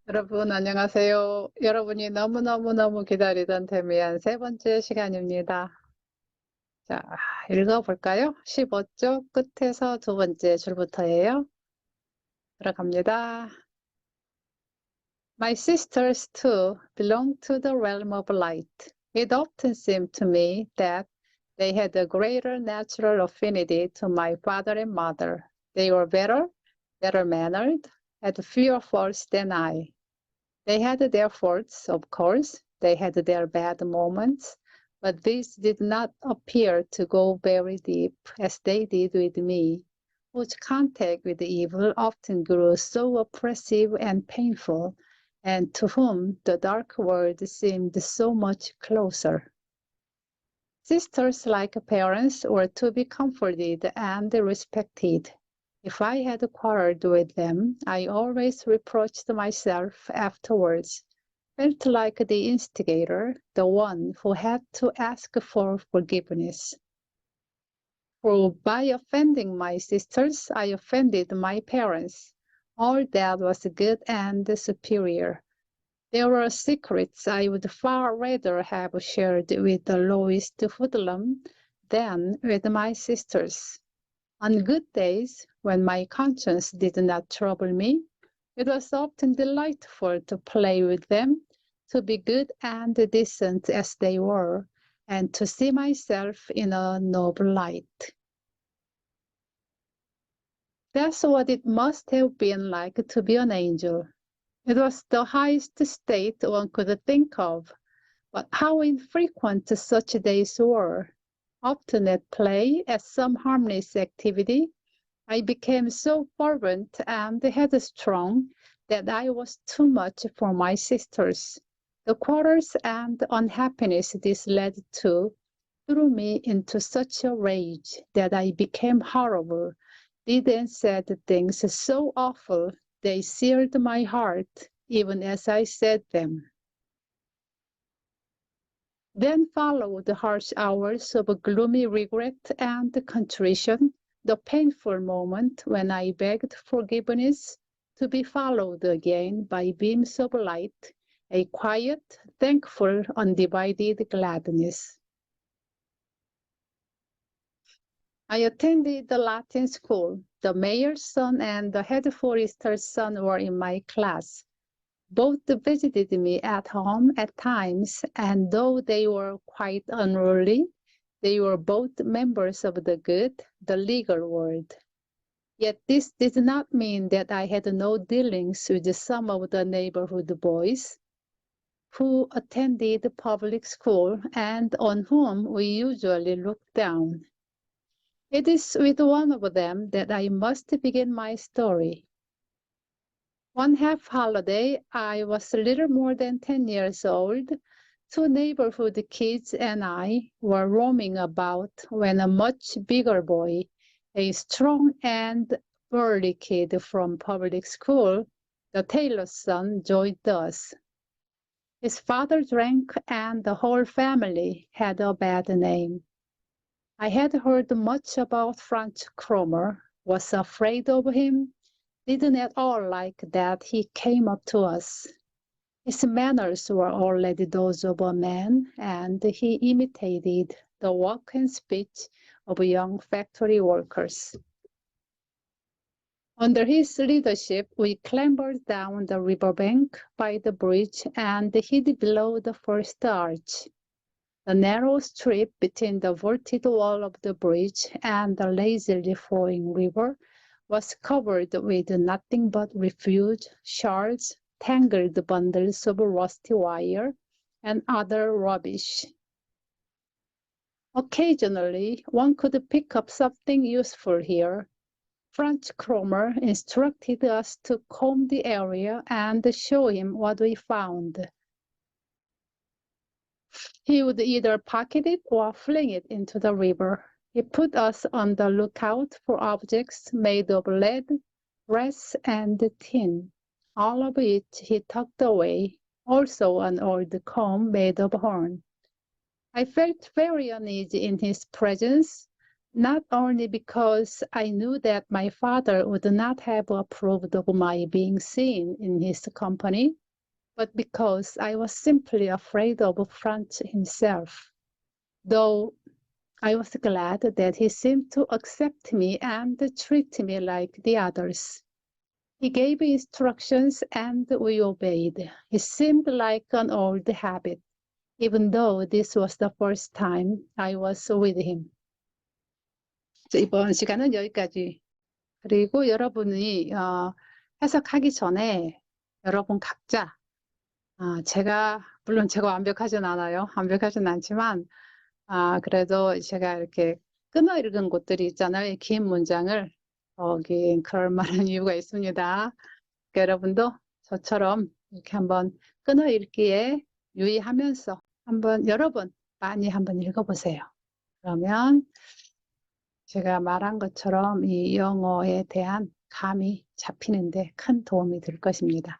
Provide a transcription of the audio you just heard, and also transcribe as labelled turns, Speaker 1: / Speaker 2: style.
Speaker 1: 여러분 안녕하세요. 여러분이 너무너무너무 기다리던 데미안 세 번째 시간입니다. 자, 읽어볼까요? 15쪽 끝에서 두 번째 줄부터예요. 들어갑니다. My sisters too belong to the realm of light. It often seemed to me that they had a greater natural affinity to my father and mother. They were better mannered, had fewer faults than I. They had their faults, of course. They had their bad moments, but these did not appear to go very deep as they did with me, whose contact with evil often grew so oppressive and painful, and to whom the dark world seemed so much closer. Sisters, like parents, were to be comforted and respected. If I had quarreled with them, I always reproached myself afterwards, felt like the instigator, the one who had to ask for forgiveness. For by offending my sisters, I offended my parents. All that was good and superior. There were secrets I would far rather have shared with the lowest hoodlum than with my sisters. On good days, when my conscience did not trouble me, it was often delightful to play with them, to be good and decent as they were, and to see myself in a noble light. That's what it must have been like to be an angel. It was the highest state one could think of, but how infrequent such days were. Often at play, at some harmless activity, I became so fervent and headstrong that I was too much for my sisters. The quarrels and unhappiness this led to threw me into such a rage that I became horrible, did and said things so awful they seared my heart even as I said them. Then followed harsh hours of gloomy regret and contrition, the painful moment when I begged forgiveness, to be followed again by beams of light, a quiet, thankful, undivided gladness. I attended the Latin school. The mayor's son and the head forester's son were in my class. Both visited me at home at times, and though they were quite unruly, they were both members of the good, the legal world. Yet this did not mean that I had no dealings with some of the neighborhood boys who attended public school and on whom we usually looked down. It is with one of them that I must begin my story. One half holiday, I was a little more than 10 years old. Two neighborhood kids and I were roaming about when a much bigger boy, a strong and burly kid from public school, the tailor's son, joined us. His father drank and the whole family had a bad name. I had heard much about Franz Cromer, was afraid of him, didn't at all like that he came up to us. His manners were already those of a man, and he imitated the walk and speech of young factory workers. Under his leadership, we clambered down the riverbank by the bridge and hid below the first arch. The narrow strip between the vaulted wall of the bridge and the lazily flowing river was covered with nothing but refuse, shards, tangled bundles of rusty wire, and other rubbish. Occasionally, one could pick up something useful here. Franz Cromer instructed us to comb the area and show him what we found. He would either pocket it or fling it into the river. He put us on the lookout for objects made of lead, brass, and tin, all of which he tucked away, also an old comb made of horn. I felt very uneasy in his presence, Not only because I knew that my father would not have approved of my being seen in his company, but because I was simply afraid of Franz himself. Though I was glad that he seemed to accept me and treat me like the others. He gave instructions and we obeyed. It seemed like an old habit, even though this was the first time I was with him. 이번 시간은 여기까지. 그리고 여러분이 해석하기 전에 여러분 각자 물론 제가 완벽하진 않아요. 완벽하진 않지만 그래도 제가 이렇게 끊어 읽은 곳들이 있잖아요. 이 긴 문장을 거기 그럴 만한 이유가 있습니다. 그러니까 여러분도 저처럼 이렇게 한번 끊어 읽기에 유의하면서 한번 여러 번 많이 한번 읽어보세요. 그러면 제가 말한 것처럼 이 영어에 대한 감이 잡히는데 큰 도움이 될 것입니다.